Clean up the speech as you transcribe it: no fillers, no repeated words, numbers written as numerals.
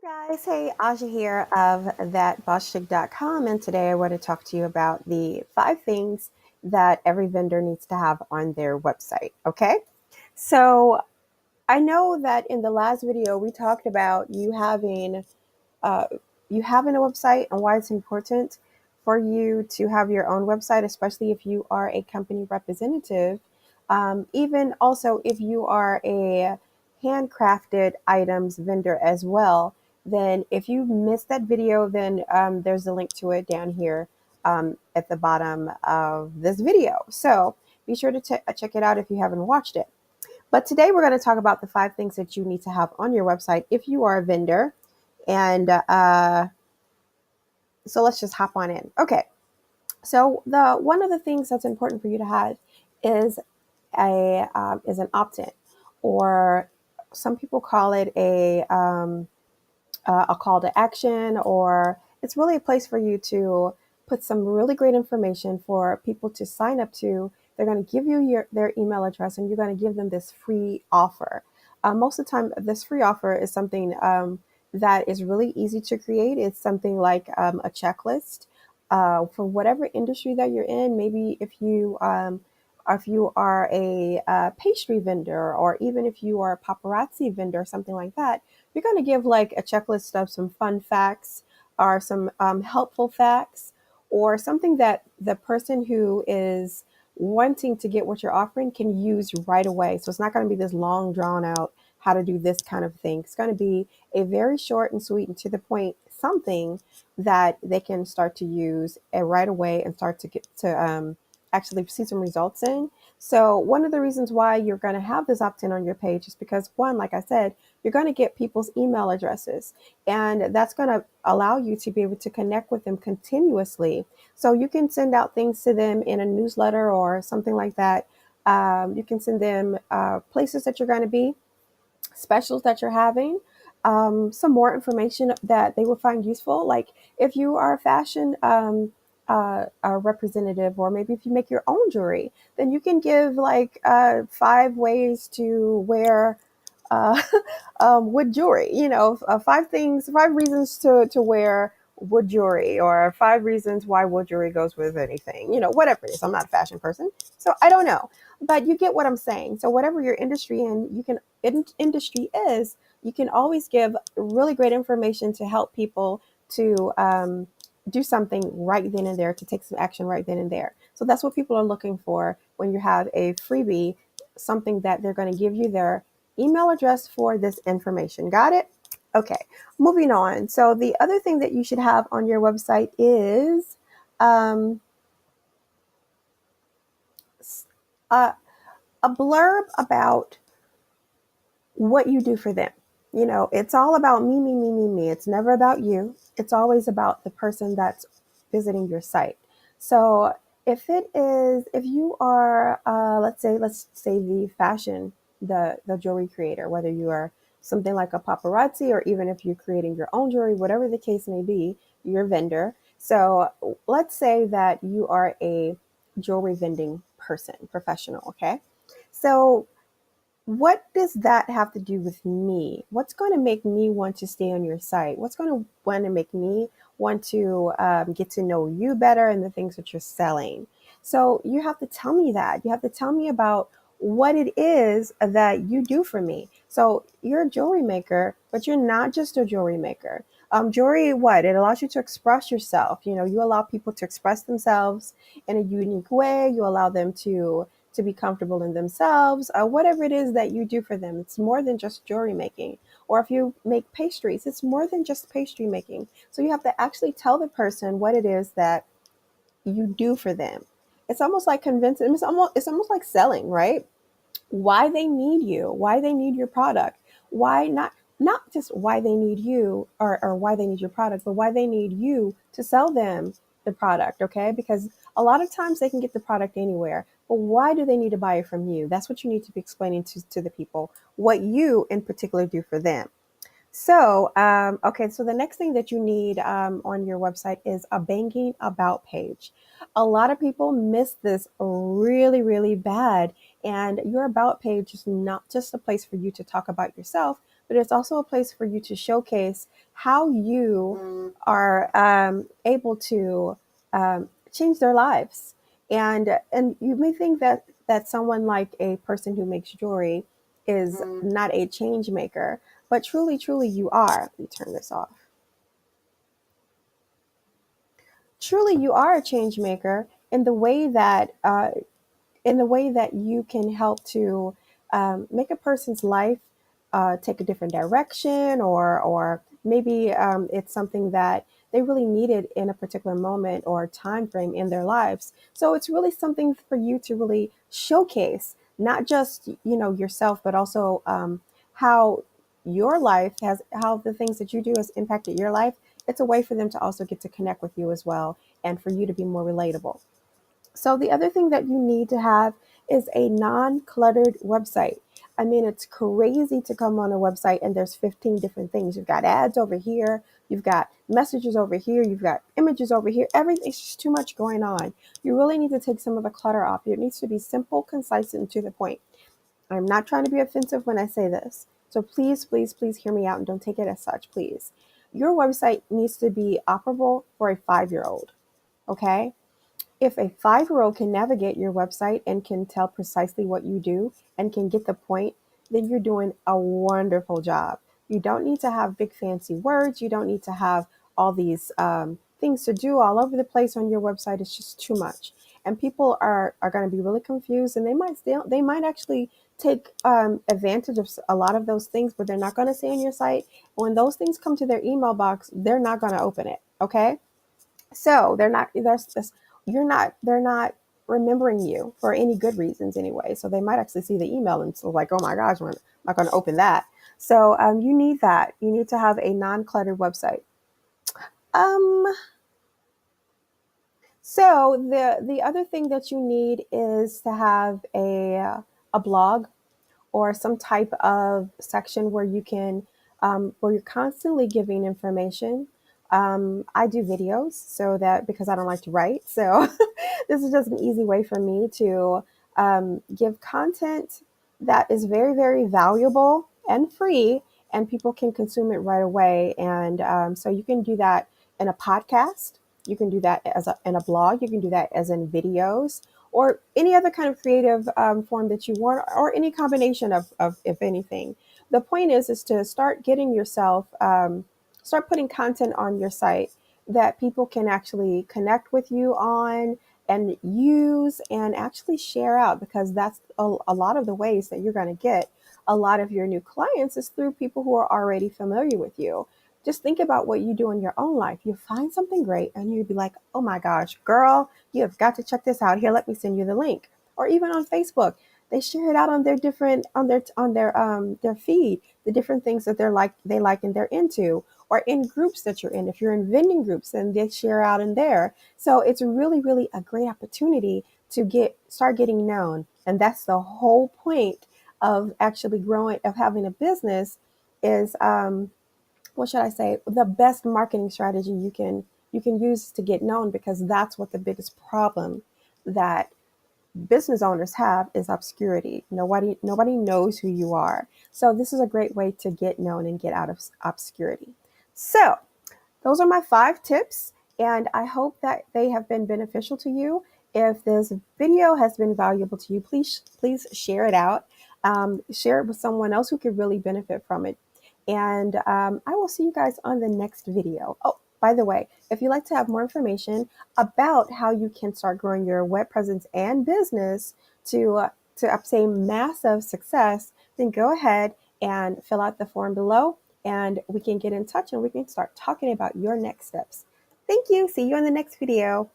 Guys, hey, Aja here of thatbosschick.com, and today I want to talk to you about the 5 things that every vendor needs to have on their website. Okay, so I know that in the last video we talked about uh, you having a website and why it's important for you to have your own website, especially if you are a company representative. Even also if you are a handcrafted items vendor as well, then if you missed that video, then there's a link to it down here at the bottom of this video. So be sure to check it out if you haven't watched it. But today we're going to talk about the 5 things that you need to have on your website if you are a vendor. And so let's just hop on in. Okay. So the one of the things that's important for you to have is an opt-in, or some people call it a call to action, or it's really a place for you to put some really great information for people to sign up to. They're going to give you their email address, and you're going to give them this free offer. Most of the time, this free offer is something that is really easy to create. It's something like a checklist for whatever industry that you're in. Maybe if you are a pastry vendor, or even if you are a paparazzi vendor, or something like that, you're going to give like a checklist of some fun facts or some helpful facts, or something that the person who is wanting to get what you're offering can use right away. So it's not going to be this long drawn out how to do this kind of thing. It's going to be a very short and sweet and to the point something that they can start to use right away and start to get to actually see some results in. So one of the reasons why you're going to have this opt-in on your page is because, one, like I said, you're going to get people's email addresses, and that's going to allow you to be able to connect with them continuously. So you can send out things to them in a newsletter or something like that. You can send them places that you're going to be, specials that you're having, some more information that they will find useful. Like if you are a fashion a representative, or maybe if you make your own jewelry, then you can give like 5 ways to wear uh, wood jewelry. 5 reasons to wear wood jewelry, or 5 reasons why wood jewelry goes with anything. Whatever it is. I'm not a fashion person, so I don't know, but you get what I'm saying. So whatever your industry industry is, you can always give really great information to help people to do something right then and there, to take some action right then and there. So that's what people are looking for when you have a freebie, something that they're going to give you their email address for this information. Got it? Okay, moving on. So the other thing that you should have on your website is um, a, a blurb about what you do for them. It's all about me, me, me, me, me. It's never about you. It's always about the person that's visiting your site. So if you are, let's say the jewelry creator, whether you are something like a paparazzi, or even if you're creating your own jewelry, whatever the case may be, your vendor. So let's say that you are a jewelry vending person, professional. Okay. So what does that have to do with me? What's going to make me want to stay on your site? What's going to want to make me want to get to know you better and the things that you're selling? So you have to tell me that. You have to tell me about what it is that you do for me. So you're a jewelry maker, but you're not just a jewelry maker. Jewelry, what? It allows you to express yourself. You allow people to express themselves in a unique way. You allow them to be comfortable in themselves, whatever it is that you do for them. It's more than just jewelry making. Or if you make pastries, it's more than just pastry making. So you have to actually tell the person what it is that you do for them. It's almost like convincing, it's almost like selling, right? Why they need you, why they need your product, why not just why they need you, or why they need your product, but why they need you to sell them the product. Okay, because a lot of times they can get the product anywhere, but why do they need to buy it from you? That's what you need to be explaining to the people, what you in particular do for them. So, okay, so the next thing that you need on your website is a banging about page. A lot of people miss this really, really bad. And your about page is not just a place for you to talk about yourself, but it's also a place for you to showcase how you are able to change their lives. And you may think that someone like a person who makes jewelry is not a change maker, but truly you are. Let me turn this off. Truly you are a change maker in the way that you can help to make a person's life take a different direction, or maybe it's something that they really needed in a particular moment or time frame in their lives. So it's really something for you to really showcase, not just yourself, but also how your life has, how the things that you do has impacted your life. It's a way for them to also get to connect with you as well, and for you to be more relatable. So the other thing that you need to have is a non-cluttered website. I mean, it's crazy to come on a website and there's 15 different things. You've got ads over here, you've got messages over here, you've got images over here. Everything's just too much going on. You really need to take some of the clutter off. It needs to be simple, concise, and to the point. I'm not trying to be offensive when I say this. So please hear me out and don't take it as such, please. Your website needs to be operable for a 5-year-old, okay? If a 5-year-old can navigate your website and can tell precisely what you do and can get the point, then you're doing a wonderful job. You don't need to have big fancy words. You don't need to have all these things to do all over the place on your website. It's just too much. And people are going to be really confused, and they might actually take advantage of a lot of those things, but they're not going to stay on your site. When those things come to their email box, they're not going to open it. Okay. So they're not remembering you for any good reasons anyway. So they might actually see the email and so like, oh my gosh, I'm not going to open that. So you need that. You need to have a non-cluttered website. Um, so the other thing that you need is to have a blog or some type of section where you can where you're constantly giving information. I do videos, so that because I don't like to write, so this is just an easy way for me to give content that is very valuable and free, and people can consume it right away. And so you can do that in a podcast, you can do that in a blog, you can do that as in videos, or any other kind of creative form that you want, or any combination of if anything. The point is to start getting yourself, start putting content on your site that people can actually connect with you on and use and actually share out, because that's a lot of the ways that you're going to get a lot of your new clients is through people who are already familiar with you. Just think about what you do in your own life. You find something great and you'd be like, oh my gosh, girl, you have got to check this out. Here, let me send you the link. Or even on Facebook, they share it out on their different on their feed, the different things that they like and they're into, or in groups that you're in. If you're in vending groups, then they share out in there. So it's really a great opportunity to start getting known. And that's the whole point of actually growing, of having a business, is what should I say? The best marketing strategy you can use to get known, because that's what the biggest problem that business owners have is obscurity. Nobody knows who you are. So this is a great way to get known and get out of obscurity. So those are my 5 tips, and I hope that they have been beneficial to you. If this video has been valuable to you, please share it out. Share it with someone else who could really benefit from it. And I will see you guys on the next video. Oh, by the way, if you'd like to have more information about how you can start growing your web presence and business to obtain massive success, then go ahead and fill out the form below, and we can get in touch and we can start talking about your next steps. Thank you. See you in the next video.